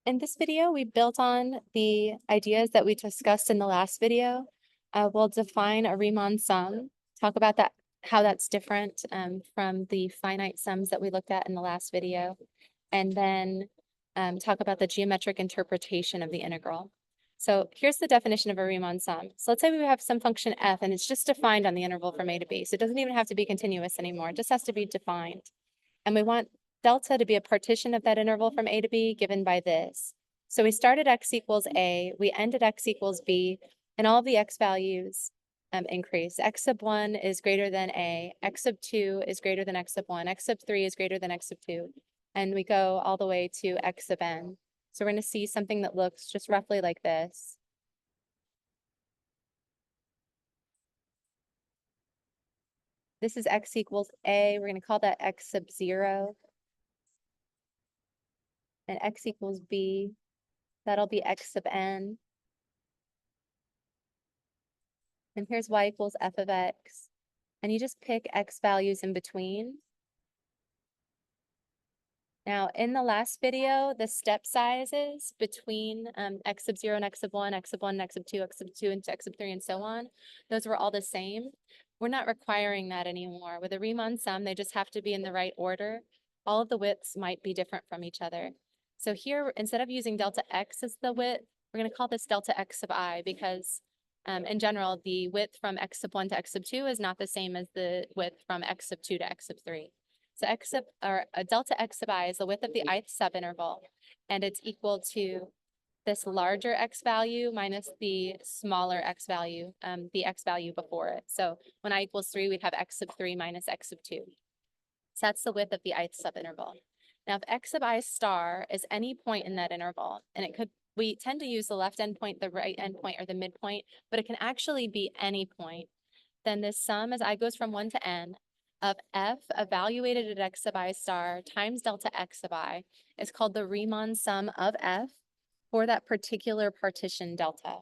In this video, we built on the ideas that we discussed in the last video. We'll define a Riemann sum, talk about that, how that's different from the finite sums that we looked at in the last video, and then talk about the geometric interpretation of the integral. So here's the definition of a Riemann sum. So let's say we have some function f, and it's just defined on the interval from a to b. So it doesn't even have to be continuous anymore. It just has to be defined. And we want delta to be a partition of that interval from a to b given by this. So we start at x equals a, we end at x equals b, and all of the x values increase. X sub 1 is greater than a, x sub 2 is greater than x sub 1, x sub 3 is greater than x sub 2, and we go all the way to x sub n. So we're going to see something that looks just roughly like this. This is x equals a, we're going to call that x sub 0. And x equals b, that'll be x sub n. And here's y equals f of x. And you just pick x values in between. Now, in the last video, the step sizes between x sub 0 and x sub 1, x sub 1 and x sub 2, x sub 2 and x sub 3, and so on, those were all the same. We're not requiring that anymore. With a Riemann sum, they just have to be in the right order. All of the widths might be different from each other. So here, instead of using delta x as the width, we're going to call this delta x sub I because in general, the width from x sub 1 to x sub 2 is not the same as the width from x sub 2 to x sub 3. So x sub, or a delta x sub I is the width of the ith subinterval, and it's equal to this larger x value minus the smaller x value, the x value before it. So when I equals 3, we'd have x sub 3 minus x sub 2. So that's the width of the ith subinterval. Now, if x sub I star is any point in that interval, and it could, we tend to use the left endpoint, the right endpoint, or the midpoint, but it can actually be any point, then this sum as I goes from 1 to n of f evaluated at x sub I star times delta x sub I is called the Riemann sum of f for that particular partition delta.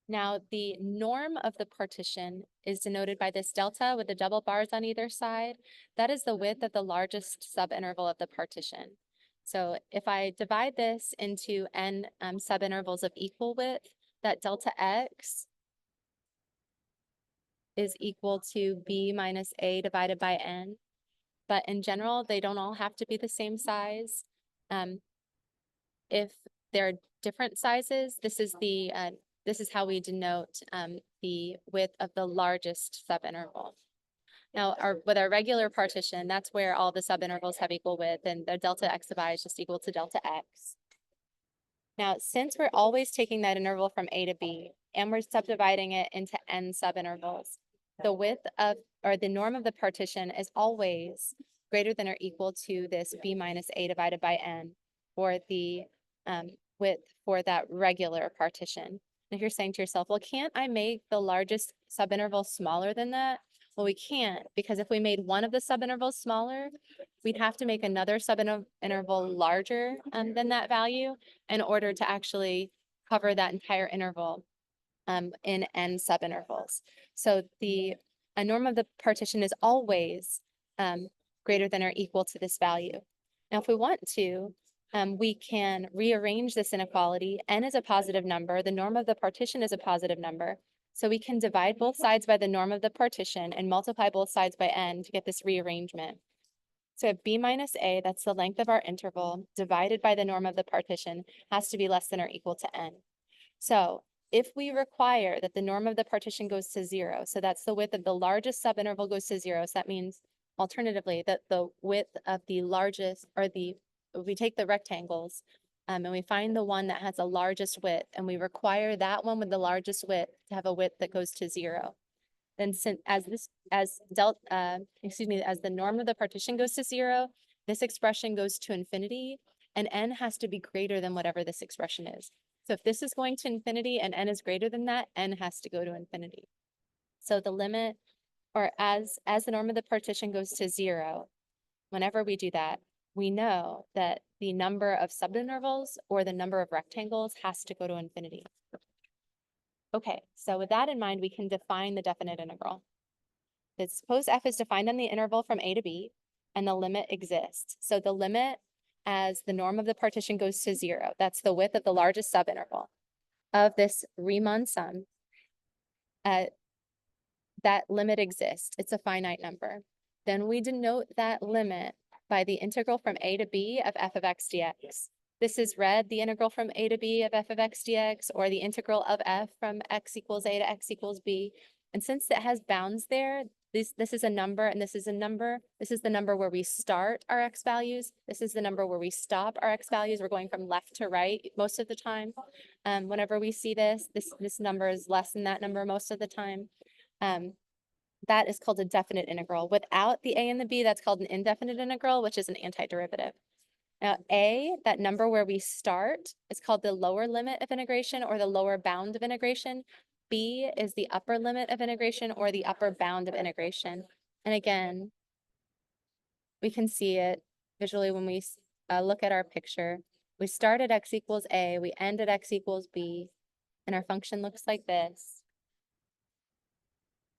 Now, the norm of the partition is denoted by this delta with the double bars on either side. That is the width of the largest subinterval of the partition. So if I divide this into n subintervals of equal width, that delta x is equal to b minus a divided by n. But in general, they don't all have to be the same size. If they're different sizes, this is how we denote the width of the largest subinterval. Now, with our regular partition, that's where all the subintervals have equal width, and the delta x sub I is just equal to delta x. Now, since we're always taking that interval from a to b, and we're subdividing it into n subintervals, the width of, or the norm of the partition is always greater than or equal to this b minus a divided by n, or the width for that regular partition. And if you're saying to yourself, well, can't I make the largest subinterval smaller than that? Well, we can't, because if we made one of the subintervals smaller, we'd have to make another subinterval larger than that value in order to actually cover that entire interval in n subintervals. So the norm of the partition is always greater than or equal to this value. Now, if we want to, we can rearrange this inequality. N is a positive number. The norm of the partition is a positive number. So we can divide both sides by the norm of the partition and multiply both sides by n to get this rearrangement. So if b minus a, that's the length of our interval, divided by the norm of the partition, has to be less than or equal to n. So if we require that the norm of the partition goes to 0, so that's the width of the largest subinterval goes to 0, so that means alternatively that the width of the largest, or we take the rectangles and we find the one that has the largest width, and we require that one with the largest width to have a width that goes to 0. Then as the norm of the partition goes to 0, this expression goes to infinity, and n has to be greater than whatever this expression is. So if this is going to infinity and n is greater than that, n has to go to infinity. So the limit, or as the norm of the partition goes to 0, whenever we do that, we know that the number of subintervals or the number of rectangles has to go to infinity. Okay, so with that in mind, we can define the definite integral. Suppose f is defined on the interval from a to b. and the limit exists. So the limit as the norm of the partition goes to 0, that's the width of the largest subinterval of this Riemann sum, that limit exists. It's a finite number. Then we denote that limit by the integral from a to b of f of x dx. This is read the integral from a to b of f of x dx, or the integral of f from x equals a to x equals b. And since it has bounds there, this is a number and this is a number. This is the number where we start our x values. This is the number where we stop our x values. We're going from left to right most of the time. Whenever we see this number is less than that number most of the time. That is called a definite integral. Without the a and the b, that's called an indefinite integral, which is an antiderivative. Now, a, that number where we start, is called the lower limit of integration or the lower bound of integration. B is the upper limit of integration or the upper bound of integration. And again, we can see it visually when we look at our picture. We start at x equals a, we end at x equals b, and our function looks like this.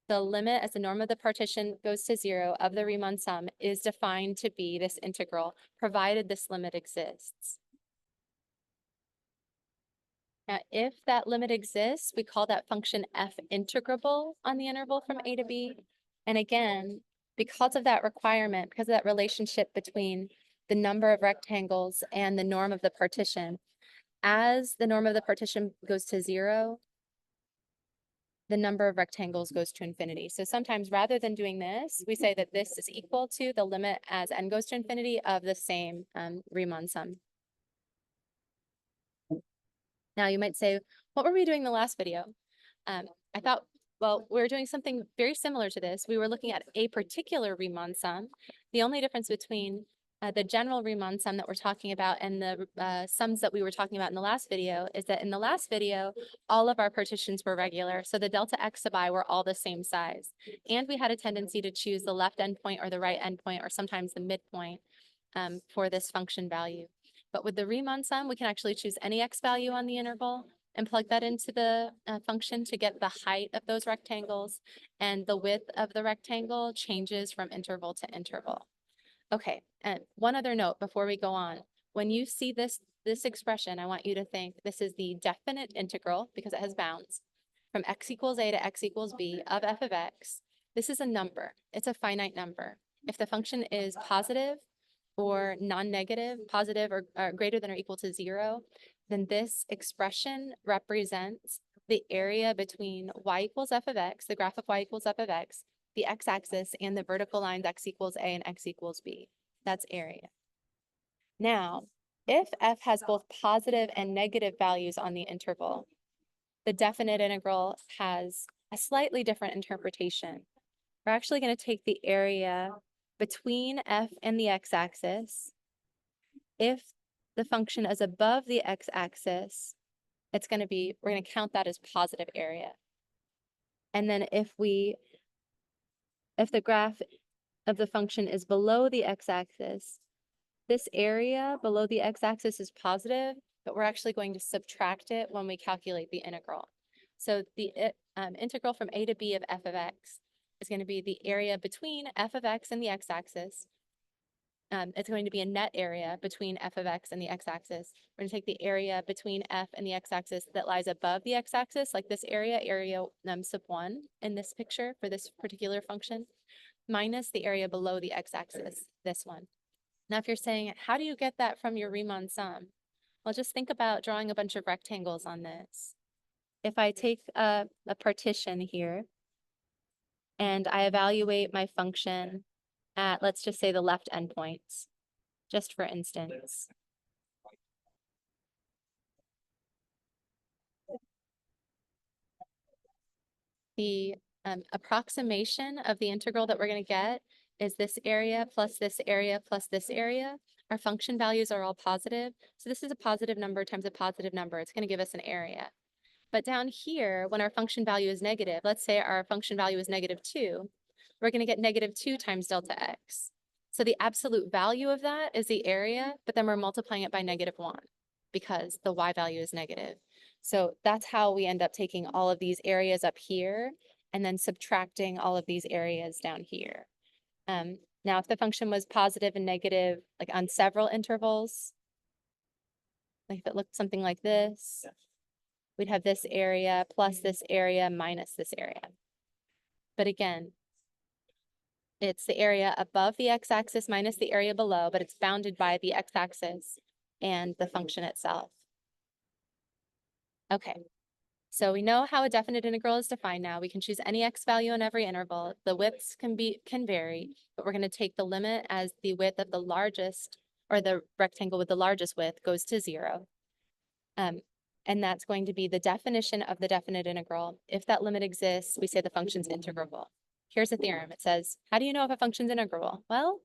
The limit as the norm of the partition goes to 0 of the Riemann sum is defined to be this integral, provided this limit exists. Now, if that limit exists, we call that function f integrable on the interval from a to b. And again, because of that requirement, because of that relationship between the number of rectangles and the norm of the partition, as the norm of the partition goes to 0, the number of rectangles goes to infinity. So sometimes rather than doing this, we say that this is equal to the limit as n goes to infinity of the same Riemann sum. Now you might say, what were we doing in the last video? I thought, well, we were doing something very similar to this. We were looking at a particular Riemann sum. The only difference between the general Riemann sum that we're talking about and the sums that we were talking about in the last video is that in the last video, all of our partitions were regular. So the delta x sub I were all the same size. And we had a tendency to choose the left endpoint or the right endpoint or sometimes the midpoint for this function value. But with the Riemann sum, we can actually choose any x value on the interval and plug that into the function to get the height of those rectangles, and the width of the rectangle changes from interval to interval. Okay, and one other note before we go on. When you see this expression, I want you to think this is the definite integral, because it has bounds, from x equals a to x equals b of f of x. This is a number. It's a finite number. If the function is positive or non-negative, positive or greater than or equal to 0, then this expression represents the area between y equals f of x, the graph of y equals f of x, the x-axis, and the vertical lines x equals a and x equals b. That's area. Now, if f has both positive and negative values on the interval, the definite integral has a slightly different interpretation. We're actually going to take the area between f and the x-axis. If the function is above the x-axis, we're going to count that as positive area. And then if the graph of the function is below the x-axis, this area below the x-axis is positive, but we're actually going to subtract it when we calculate the integral. So the integral from a to b of f of x is going to be the area between f of x and the x-axis. It's going to be a net area between f of x and the x-axis. We're going to take the area between f and the x-axis that lies above the x-axis, like this area sub 1 in this picture for this particular function, minus the area below the x-axis, this one. Now, if you're saying, how do you get that from your Riemann sum? Well, just think about drawing a bunch of rectangles on this. If I take a partition here and I evaluate my function at, let's just say, the left endpoints, just for instance. The approximation of the integral that we're going to get is this area plus this area plus this area. Our function values are all positive. So this is a positive number times a positive number. It's going to give us an area. But down here, when our function value is negative, let's say our function value is -2, we're going to get -2 times delta x. So the absolute value of that is the area, but then we're multiplying it by -1 because the y value is negative. So that's how we end up taking all of these areas up here and then subtracting all of these areas down here. Now, if the function was positive and negative, like on several intervals, like if it looked something like this, we'd have this area plus this area minus this area. But again, it's the area above the x-axis minus the area below, but it's bounded by the x-axis and the function itself. Okay, so we know how a definite integral is defined now. We can choose any x value in every interval. The widths can vary, but we're going to take the limit as the width of the largest, or the rectangle with the largest width, goes to 0. And that's going to be the definition of the definite integral. If that limit exists, we say the function's integrable. Here's a theorem. It says, how do you know if a function's integrable? Well,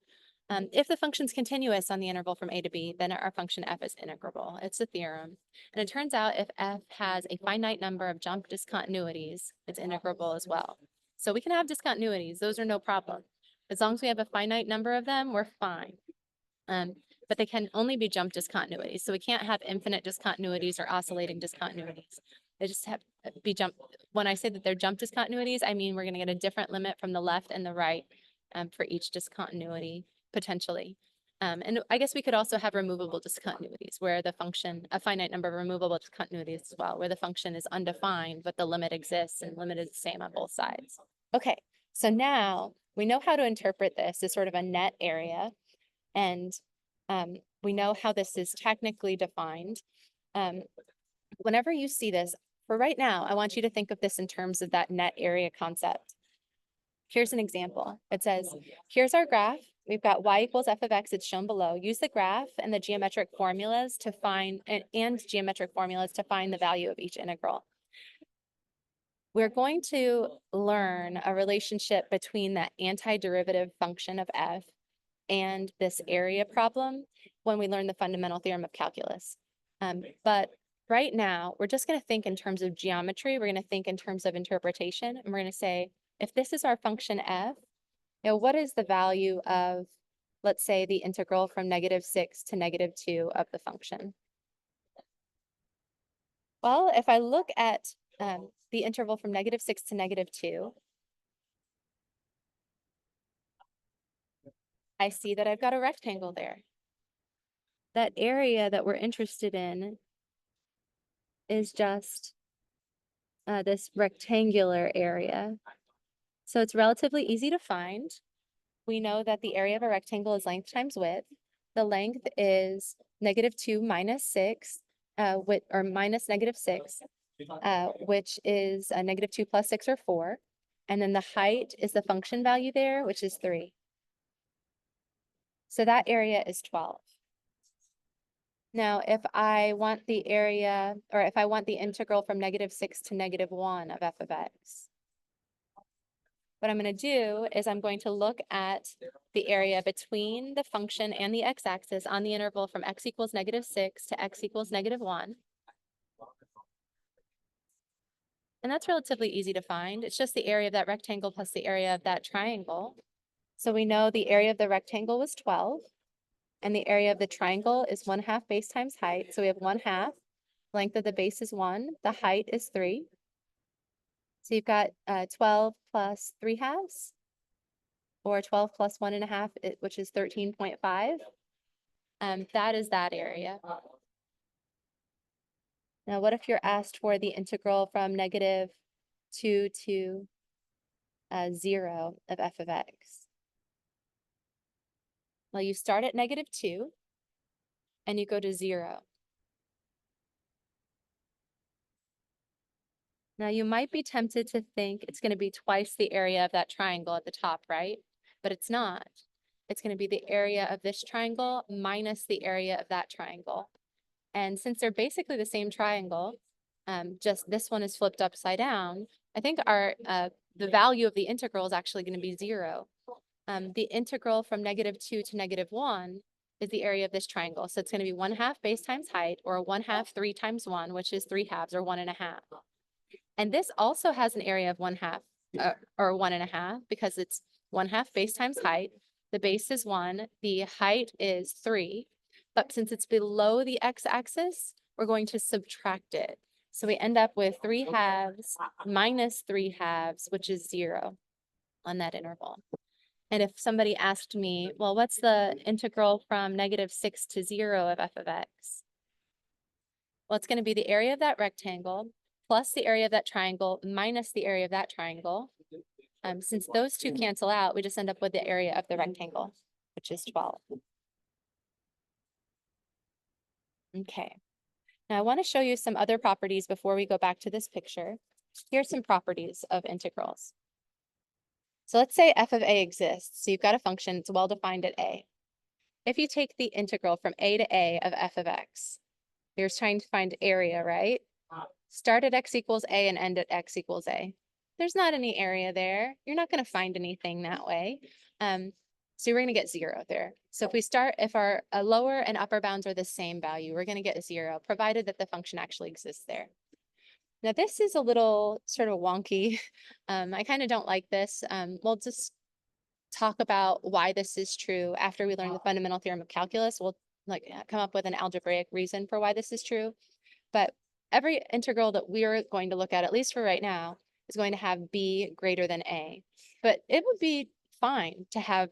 if the function's continuous on the interval from a to b, then our function f is integrable. It's a theorem. And it turns out if f has a finite number of jump discontinuities, it's integrable as well. So we can have discontinuities. Those are no problem. As long as we have a finite number of them, we're fine. But they can only be jump discontinuities. So we can't have infinite discontinuities or oscillating discontinuities. They just have to be jump. When I say that they're jump discontinuities, I mean we're going to get a different limit from the left and the right for each discontinuity, potentially. And I guess we could also have removable discontinuities where the function, a finite number of removable discontinuities as well, where the function is undefined, but the limit exists and limit is the same on both sides. Okay, so now we know how to interpret this as sort of a net area. And we know how this is technically defined. Whenever you see this, for right now, I want you to think of this in terms of that net area concept. Here's an example. It says, here's our graph. We've got y equals f of x. It's shown below. Use the graph and the geometric formulas to find, and geometric formulas to find the value of each integral. We're going to learn a relationship between that antiderivative function of f and this area problem when we learn the fundamental theorem of calculus. But right now, we're just going to think in terms of geometry. We're going to think in terms of interpretation. And we're going to say, if this is our function f, what is the value of, let's say, the integral from -6 to -2 of the function? Well, if I look at the interval from -6 to -2, I see that I've got a rectangle there. That area that we're interested in is just this rectangular area. So it's relatively easy to find. We know that the area of a rectangle is length times width. The length is -2 minus 6, or minus -6, which is a -2 plus 6 or 4. And then the height is the function value there, which is 3. So that area is 12. Now, if I want the area, or if I want the integral from -6 to -1 of f of x, what I'm going to do is I'm going to look at the area between the function and the x-axis on the interval from x equals -6 to x equals -1. And that's relatively easy to find. It's just the area of that rectangle plus the area of that triangle. So we know the area of the rectangle was 12. And the area of the triangle is 1/2 base times height. So we have 1/2. Length of the base is 1. The height is 3. So you've got 12 plus 3/2, or 12 plus 1.5, which is 13.5. That is that area. Now, what if you're asked for the integral from -2 to 0 of f of x? Well, you start at -2 and you go to 0. Now, you might be tempted to think it's going to be twice the area of that triangle at the top, right? But it's not. It's going to be the area of this triangle minus the area of that triangle. And since they're basically the same triangle, just this one is flipped upside down, I think the value of the integral is actually going to be 0. The integral from -2 to -1 is the area of this triangle. So it's going to be 1/2 base times height, or 1/2 3 times 1, which is 3/2, or 1.5. And this also has an area of 1/2, or 1.5, because it's 1/2 base times height. The base is 1, the height is 3, but since it's below the x-axis, we're going to subtract it. So we end up with 3/2 minus 3/2, which is 0 on that interval. And if somebody asked me, well, what's the integral from -6 to 0 of f of x? Well, it's going to be the area of that rectangle plus the area of that triangle minus the area of that triangle. Since those two cancel out, we just end up with the area of the rectangle, which is 12. Okay. Now I want to show you some other properties before we go back to this picture. Here's some properties of integrals. So let's say f of a exists. So you've got a function, it's well defined at a. If you take the integral from a to a of f of x, you're trying to find area, right? Start at x equals a and end at x equals a. There's not any area there. You're not going to find anything that way. So you're going to get 0 there. So if we start, if our lower and upper bounds are the same value, we're going to get 0, provided that the function actually exists there. Now this is a little sort of wonky. I kind of don't like this. We'll just talk about why this is true after we learn the fundamental theorem of calculus. We'll come up with an algebraic reason for why this is true. But every integral that we're going to look at least for right now, is going to have b greater than a. But it would be fine to have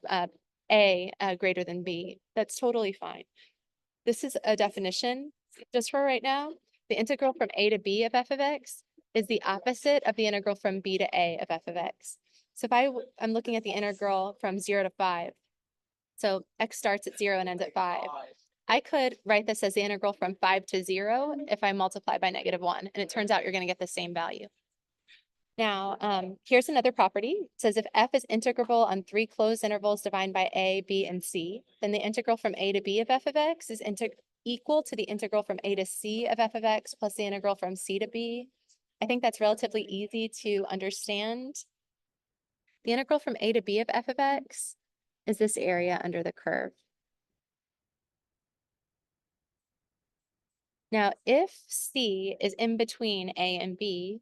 a greater than b. That's totally fine. This is a definition just for right now. The integral from a to b of f of x is the opposite of the integral from b to a of f of x. So if I'm looking at the integral from 0 to 5, so x starts at 0 and ends at 5. I could write this as the integral from 5 to 0 if I multiply by -1, and it turns out you're going to get the same value. Now, here's another property. It says if f is integrable on 3 closed intervals defined by a, b, and c, then the integral from a to b of f of x is equal to the integral from a to c of f of x plus the integral from c to b. I think that's relatively easy to understand. The integral from a to b of f of x is this area under the curve. Now, if c is in between a and b,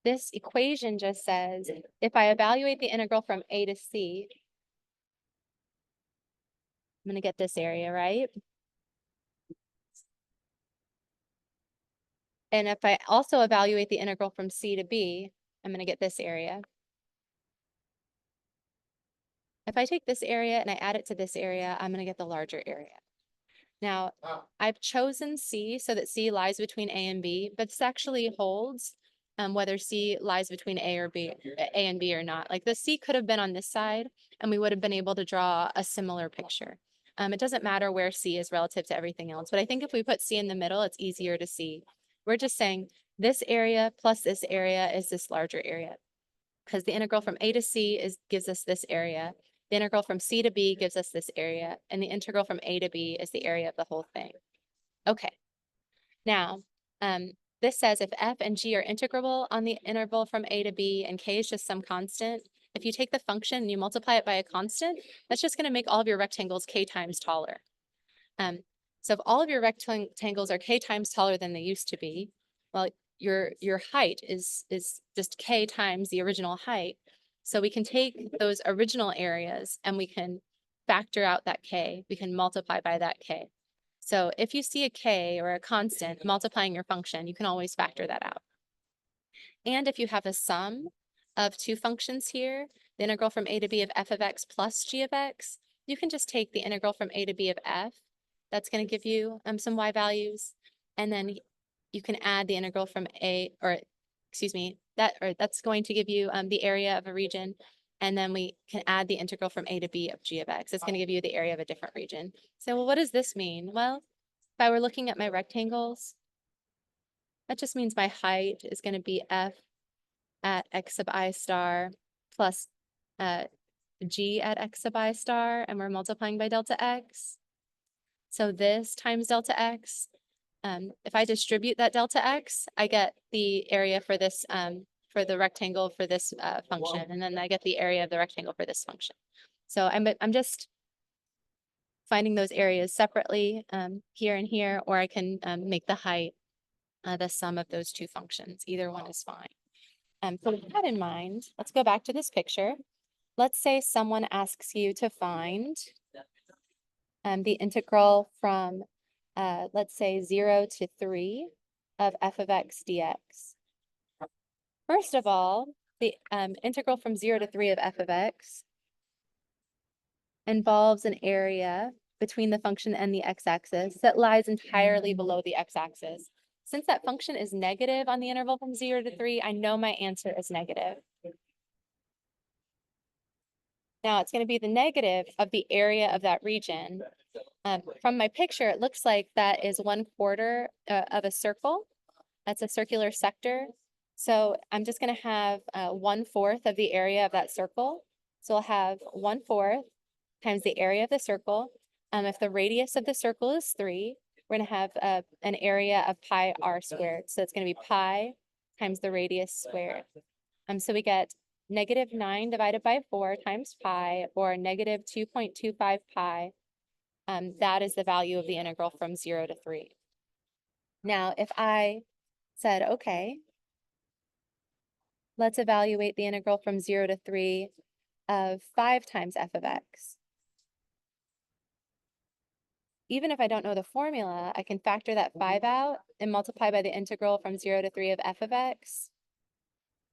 this equation just says, if I evaluate the integral from a to c, I'm going to get this area, right? And if I also evaluate the integral from c to b, I'm going to get this area. If I take this area and I add it to this area, I'm going to get the larger area. Now, I've chosen c so that c lies between a and b, but this actually holds whether c lies between a and b or not. Like the c could have been on this side, and we would have been able to draw a similar picture. It doesn't matter where c is relative to everything else, but I think if we put c in the middle, it's easier to see. We're just saying this area plus this area is this larger area, because the integral from a to c gives us this area. The integral from c to b gives us this area, and the integral from a to b is the area of the whole thing. Okay, now, this says if f and g are integrable on the interval from a to b and k is just some constant, if you take the function and you multiply it by a constant, that's just going to make all of your rectangles k times taller. So if all of your rectangles are k times taller than they used to be, well, your height is just k times the original height. So we can take those original areas and we can factor out that k. We can multiply by that k. So if you see a k or a constant multiplying your function, you can always factor that out. And if you have a sum of two functions here, the integral from a to b of f of x plus g of x, you can just take the integral from a to b of f. That's going to give you some y values. And then you can add the integral from that's going to give you the area of a region. And then we can add the integral from a to b of g of x. It's going to give you the area of a different region. So, well, what does this mean? Well, if I were looking at my rectangles, that just means my height is going to be f at x sub I star plus g at x sub I star, and we're multiplying by delta x. So this times delta x. If I distribute that delta x, I get the area for this for the rectangle for this function, and then I get the area of the rectangle for this function. So I'm just finding those areas separately here and here, or I can make the height the sum of those two functions. Either one is fine. So with that in mind, let's go back to this picture. Let's say someone asks you to find the integral from, let's say, 0 to 3 of f of x dx. First of all, the integral from 0 to 3 of f of x involves an area between the function and the x-axis that lies entirely below the x-axis. Since that function is negative on the interval from 0 to 3, I know my answer is negative. Now it's going to be the negative of the area of that region. From my picture, it looks like that is 1/4 of a circle. That's a circular sector. So I'm just going to have 1/4 of the area of that circle. So I'll have 1/4 times the area of the circle. If the radius of the circle is 3, we're going to have an area of pi r squared. So it's going to be pi times the radius squared. So we get -9 divided by 4 times pi, or -2.25 pi. That is the value of the integral from 0 to 3. Now, if I said, okay, let's evaluate the integral from 0 to 3 of 5 times f of x. Even if I don't know the formula, I can factor that 5 out and multiply by the integral from 0 to 3 of f of x.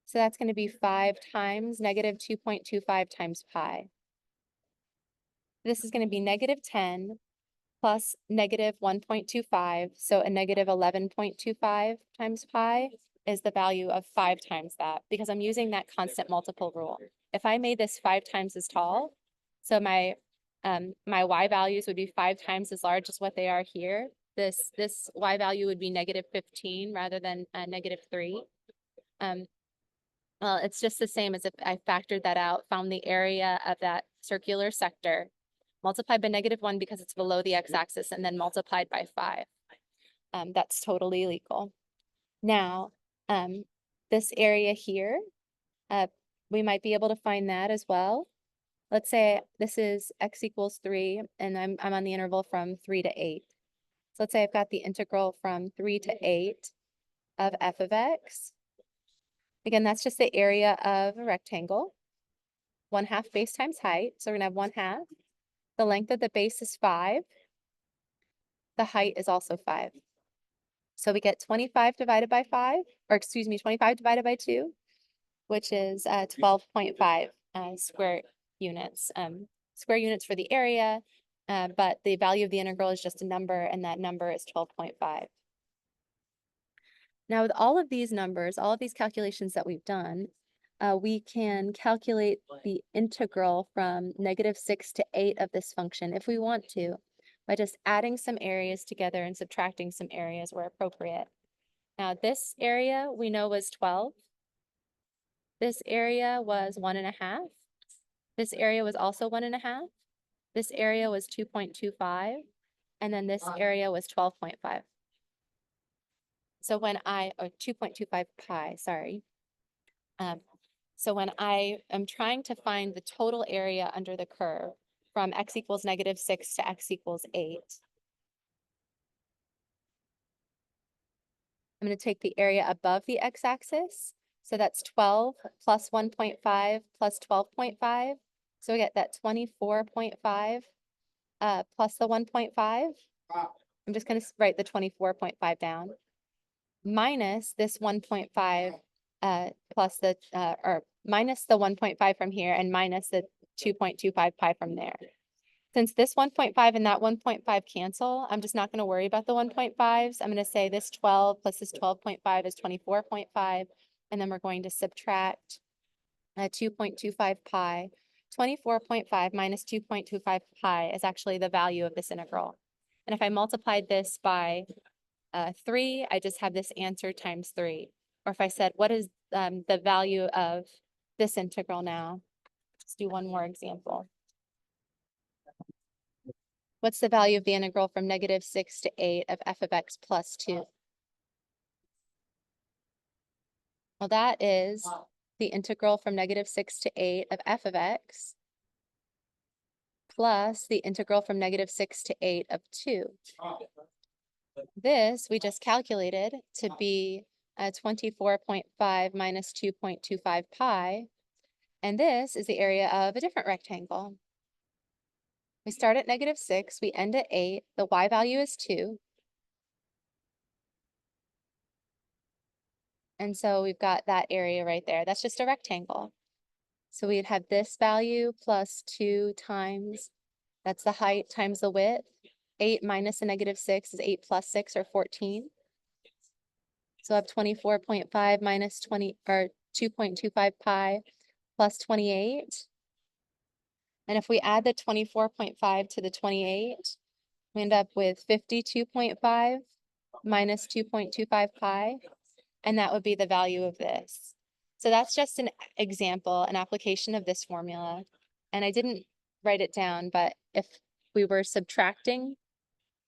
So that's going to be 5 times -2.25 times pi. This is going to be -10 plus -1.25, so a -11.25 times pi is the value of 5 times that, because I'm using that constant multiple rule. If I made this 5 times as tall, so my y values would be 5 times as large as what they are here, this y value would be -15 rather than -3. Well, it's just the same as if I factored that out, found the area of that circular sector, multiplied by -1 because it's below the x-axis, and then multiplied by 5. That's totally legal. Now, this area here, we might be able to find that as well. Let's say this is x equals 3, and I'm on the interval from 3 to 8. So let's say I've got the integral from 3 to 8 of f of x. Again, that's just the area of a rectangle. 1/2 base times height, so we're gonna have 1/2. The length of the base is 5. The height is also 5. So we get 25 divided by 5, or excuse me, 25 divided by 2, which is 12.5 square units. Square units for the area, but the value of the integral is just a number, and that number is 12.5. Now, with all of these numbers, all of these calculations that we've done, we can calculate the integral from -6 to 8 of this function if we want to, by just adding some areas together and subtracting some areas where appropriate. Now, this area we know was 12. This area was 1.5. This area was also 1.5. This area was 2.25. And then this area was 12.5. So when or 2.25 pi, sorry. So when I am trying to find the total area under the curve from x equals -6 to x equals 8, I'm going to take the area above the x-axis. So that's 12 plus 1.5 plus 12.5. So we get that 24.5 plus the 1.5. I'm just going to write the 24.5 down, minus this 1.5 plus the, or minus the 1.5 from here, and minus the 2.25 pi from there. Since this 1.5 and that 1.5 cancel, I'm just not going to worry about the 1.5s. I'm going to say this 12 plus this 12.5 is 24.5, and then we're going to subtract 2.25 pi. 24.5 minus 2.25 pi is actually the value of this integral. And if I multiplied this by 3, I just have this answer times 3. Or if I said, what is the value of this integral now? Let's do one more example. What's the value of the integral from -6 to 8 of f of x plus 2? Well, that is the integral from -6 to 8 of f of x plus the integral from -6 to 8 of 2. This we just calculated to be 24.5 minus 2.25 pi, and this is the area of a different rectangle. We start at -6, we end at 8, the y value is 2. And so we've got that area right there. That's just a rectangle. So we'd have this value plus 2 times That's the height times the width. 8 minus a negative 6 is 8 plus 6 or 14. So I have 24.5 minus 20 or 2.25 pi plus 28. And if we add the 24.5 to the 28, we end up with 52.5 minus 2.25 pi, and that would be the value of this. So that's just an example, an application of this formula. And I didn't write it down, but if we were subtracting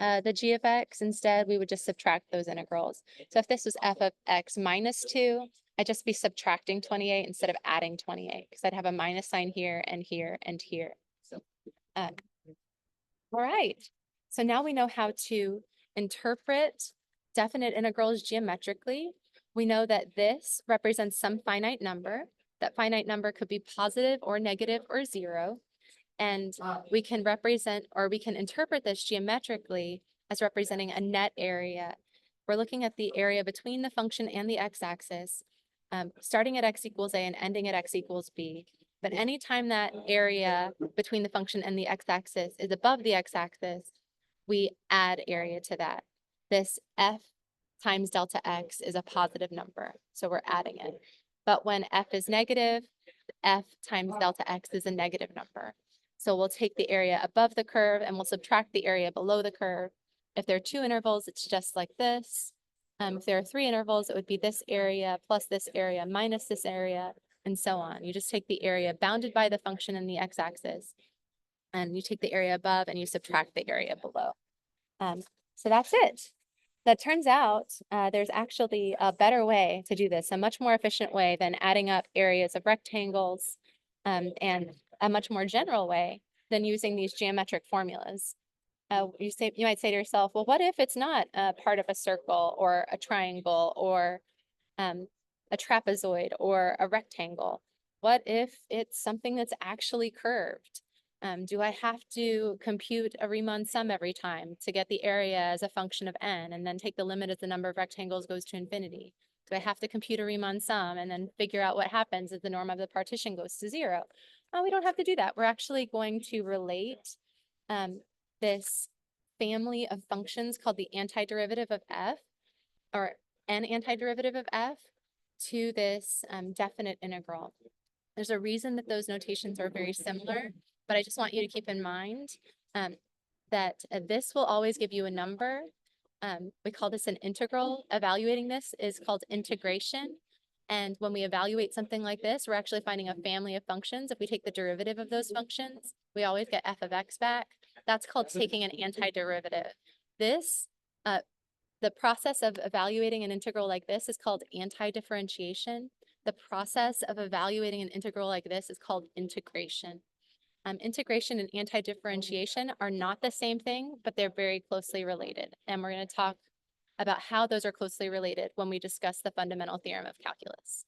the g of x instead, we would just subtract those integrals. So if this was f of x minus 2, I'd just be subtracting 28 instead of adding 28, because I'd have a minus sign here and here and here. All right, so now we know how to interpret definite integrals geometrically. We know that this represents some finite number. That finite number could be positive or negative or 0. And we can represent, or we can interpret this geometrically as representing a net area. We're looking at the area between the function and the x-axis, starting at x equals a and ending at x equals b. But anytime that area between the function and the x-axis is above the x-axis, we add area to that. This f times delta x is a positive number, so we're adding it. But when f is negative, f times delta x is a negative number. So we'll take the area above the curve and we'll subtract the area below the curve. If there are 2 intervals, it's just like this. If there are 3 intervals, it would be this area plus this area minus this area, and so on. You just take the area bounded by the function in the x-axis, and you take the area above and you subtract the area below. So that's it. That turns out there's actually a better way to do this, a much more efficient way than adding up areas of rectangles, and a much more general way than using these geometric formulas. You might say to yourself, well, what if it's not a part of a circle or a triangle or a trapezoid or a rectangle? What if it's something that's actually curved? Do I have to compute a Riemann sum every time to get the area as a function of n and then take the limit as the number of rectangles goes to infinity? Do I have to compute a Riemann sum and then figure out what happens as the norm of the partition goes to 0? Oh, we don't have to do that. We're actually going to relate this family of functions called the antiderivative of f, or an antiderivative of f, to this definite integral. There's a reason that those notations are very similar, but I just want you to keep in mind that this will always give you a number. We call this an integral. Evaluating this is called integration. And when we evaluate something like this, we're actually finding a family of functions. If we take the derivative of those functions, we always get f of x back. That's called taking an antiderivative. This, the process of evaluating an integral like this is called antidifferentiation. The process of evaluating an integral like this is called integration. Integration and antidifferentiation are not the same thing, but they're very closely related. And we're going to talk about how those are closely related when we discuss the fundamental theorem of calculus.